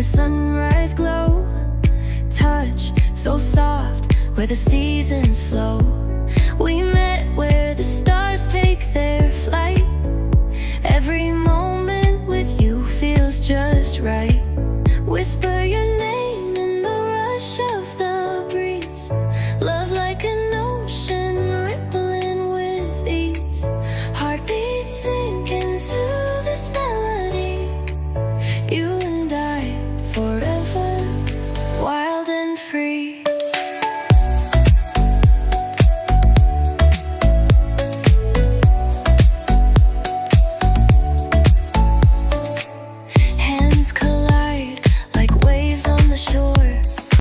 sunrise glow. Touch so soft where the seasons flow. We met where the stars take their flight. Every moment with you feels just right. Whisper your